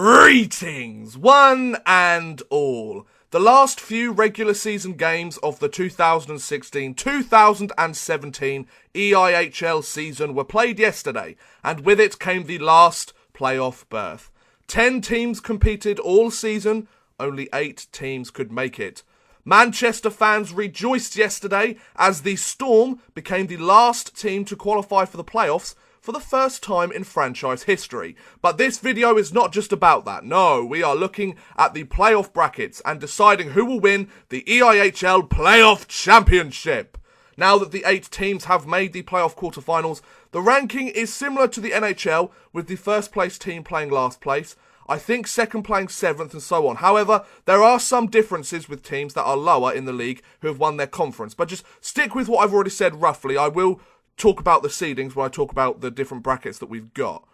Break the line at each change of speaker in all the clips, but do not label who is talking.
Greetings, one and all. The last few regular season games of the 2016-2017 EIHL season were played yesterday, and with it came the last playoff berth. 10 teams competed all season, only 8 teams could make it. Manchester fans rejoiced yesterday as the Storm became the last team to qualify for the playoffs for the first time in franchise history. But this video is not just about that. No, we are looking at the playoff brackets and deciding who will win the EIHL Playoff Championship. Now that the 8 teams have made the playoff quarterfinals, the ranking is similar to the NHL, with the first place team playing last place, I think second playing 7th and so on. However, there are some differences with teams that are lower in the league who have won their conference. But just stick with what I've already said roughly. I will talk about the seedings when I talk about the different brackets that we've got.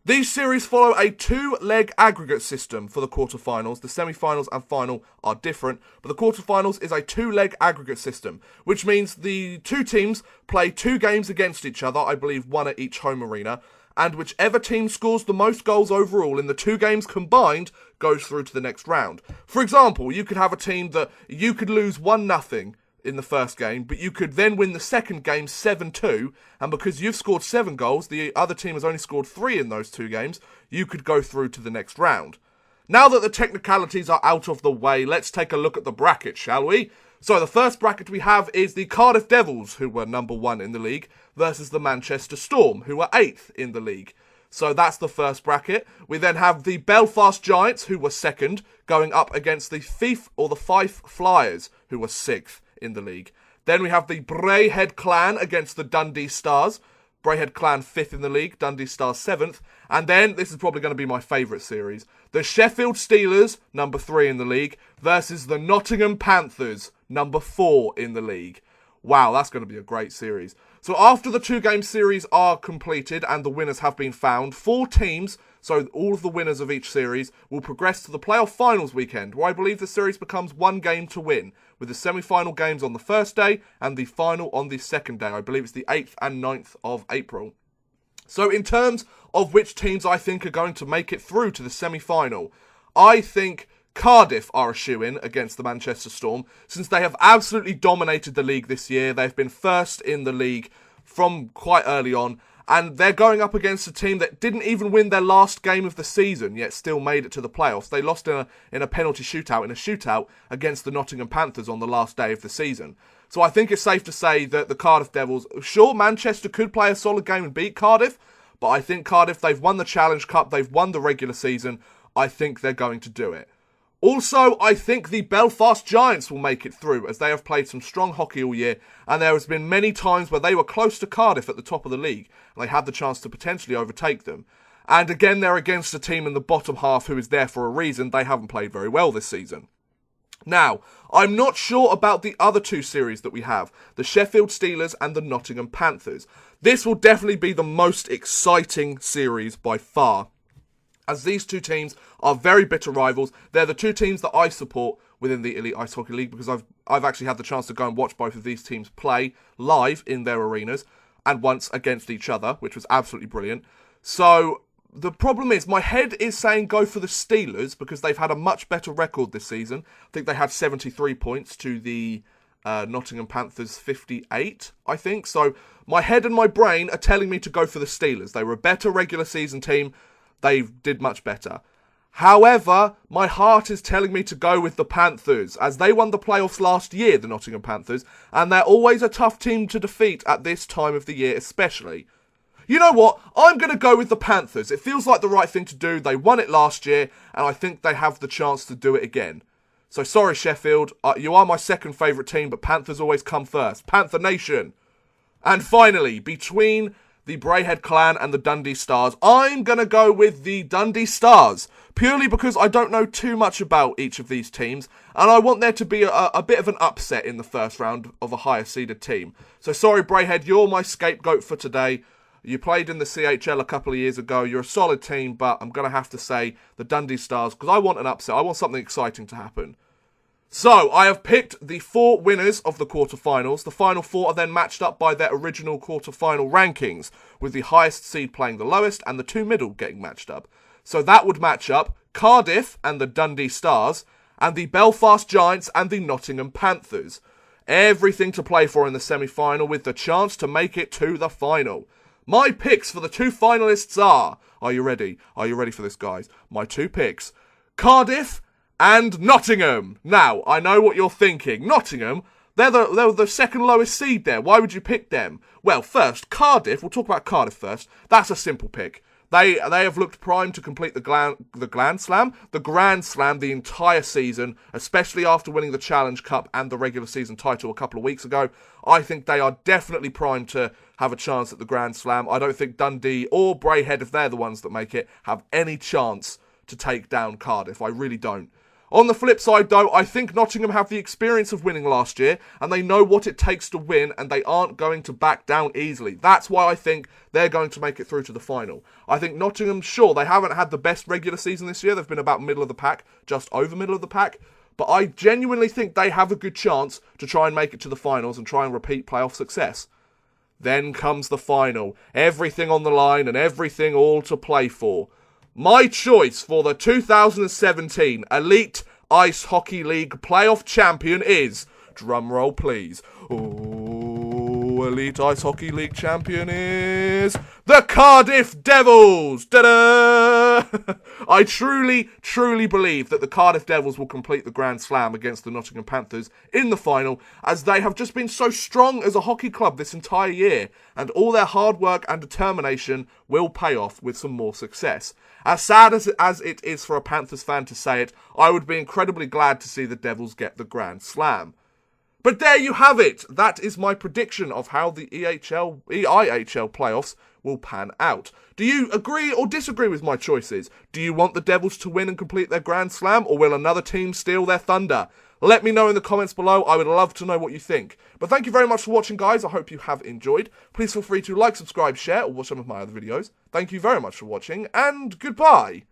These series follow a 2-leg aggregate system for the quarterfinals. The semi-finals and final are different, but the quarterfinals is a 2-leg aggregate system, which means the 2 teams play 2 games against each other, I believe 1 at each home arena, and whichever team scores the most goals overall in the 2 games combined goes through to the next round. For example, you could have a team that you could lose 1-0 in the first game, but you could then win the second game 7-2, and because you've scored 7 goals, the other team has only scored 3 in those 2 games, you could go through to the next round. Now that the technicalities are out of the way, let's take a look at the bracket, shall we? So the first bracket we have is the Cardiff Devils, who were number 1 in the league, versus the Manchester Storm, who were 8th in the league. So that's the first bracket. We then have the Belfast Giants, who were 2nd, going up against the Fife Flyers, who were 6th in the league. Then we have the Braehead Clan against the Dundee Stars. Braehead Clan 5th in the league, Dundee Stars 7th. And then, this is probably going to be my favourite series, the Sheffield Steelers, number 3 in the league, versus the Nottingham Panthers, number 4 in the league. Wow, that's going to be a great series. So after the 2-game series are completed and the winners have been found, 4 teams, so all of the winners of each series, will progress to the playoff finals weekend, where I believe the series becomes 1 game to win, with the semi-final games on the first day and the final on the second day. I believe it's the 8th and 9th of April. So in terms of which teams I think are going to make it through to the semi-final, I think Cardiff are a shoo-in against the Manchester Storm, since they have absolutely dominated the league this year. They've been first in the league from quite early on, and they're going up against a team that didn't even win their last game of the season, yet still made it to the playoffs. They lost in a penalty shootout, against the Nottingham Panthers on the last day of the season. So I think it's safe to say that the Cardiff Devils, sure, Manchester could play a solid game and beat Cardiff, but I think Cardiff, they've won the Challenge Cup, they've won the regular season, I think they're going to do it. Also, I think the Belfast Giants will make it through, as they have played some strong hockey all year, and there has been many times where they were close to Cardiff at the top of the league, and they had the chance to potentially overtake them. And again, they're against a team in the bottom half who is there for a reason. They haven't played very well this season. Now, I'm not sure about the other 2 series that we have, the Sheffield Steelers and the Nottingham Panthers. This will definitely be the most exciting series by far, as these 2 teams are very bitter rivals. They're the 2 teams that I support within the Elite Ice Hockey League, because I've actually had the chance to go and watch both of these teams play live in their arenas, and once against each other, which was absolutely brilliant. So the problem is, my head is saying go for the Steelers, because they've had a much better record this season. I think they had 73 points to the Nottingham Panthers 58, I think. So my head and my brain are telling me to go for the Steelers. They were a better regular season team. They did much better. However, my heart is telling me to go with the Panthers, as they won the playoffs last year, the Nottingham Panthers, and they're always a tough team to defeat at this time of the year especially. You know what? I'm going to go with the Panthers. It feels like the right thing to do. They won it last year, and I think they have the chance to do it again. So sorry, Sheffield. You are my second favourite team, but Panthers always come first. Panther Nation. And finally, between the Braehead Clan and the Dundee Stars, I'm going to go with the Dundee Stars, purely because I don't know too much about each of these teams, and I want there to be a bit of an upset in the first round of a higher seeded team. So sorry, Braehead, you're my scapegoat for today. You played in the CHL a couple of years ago, you're a solid team, but I'm going to have to say the Dundee Stars, because I want an upset, I want something exciting to happen. So, I have picked the 4 winners of the quarterfinals. The final 4 are then matched up by their original quarterfinal rankings, with the highest seed playing the lowest and the 2 middle getting matched up. So that would match up Cardiff and the Dundee Stars, and the Belfast Giants and the Nottingham Panthers. Everything to play for in the semi-final with the chance to make it to the final. My picks for the 2 finalists are you ready? Are you ready for this, guys? My 2 picks, Cardiff and Nottingham. Now, I know what you're thinking. Nottingham, they're the second lowest seed there. Why would you pick them? Well, first, Cardiff. We'll talk about Cardiff first. That's a simple pick. They have looked primed to complete the Grand Slam the entire season, especially after winning the Challenge Cup and the regular season title a couple of weeks ago. I think they are definitely primed to have a chance at the Grand Slam. I don't think Dundee or Braehead, if they're the ones that make it, have any chance to take down Cardiff. I really don't. On the flip side, though, I think Nottingham have the experience of winning last year, and they know what it takes to win, and they aren't going to back down easily. That's why I think they're going to make it through to the final. I think Nottingham, sure, they haven't had the best regular season this year. They've been about middle of the pack, just over middle of the pack. But I genuinely think they have a good chance to try and make it to the finals and try and repeat playoff success. Then comes the final. Everything on the line and everything all to play for. My choice for the 2017 Elite Ice Hockey League playoff champion is, drumroll please, Elite Ice Hockey League champion is the Cardiff Devils! Ta-da! I truly believe that the Cardiff Devils will complete the Grand Slam against the Nottingham Panthers in the final, as they have just been so strong as a hockey club this entire year, and all their hard work and determination will pay off with some more success. As sad as it is for a Panthers fan to say it, I would be incredibly glad to see the Devils get the Grand Slam. But there you have it. That is my prediction of how the EIHL playoffs will pan out. Do you agree or disagree with my choices? Do you want the Devils to win and complete their Grand Slam, or will another team steal their thunder? Let me know in the comments below. I would love to know what you think. But thank you very much for watching, guys. I hope you have enjoyed. Please feel free to like, subscribe, share, or watch some of my other videos. Thank you very much for watching, and goodbye.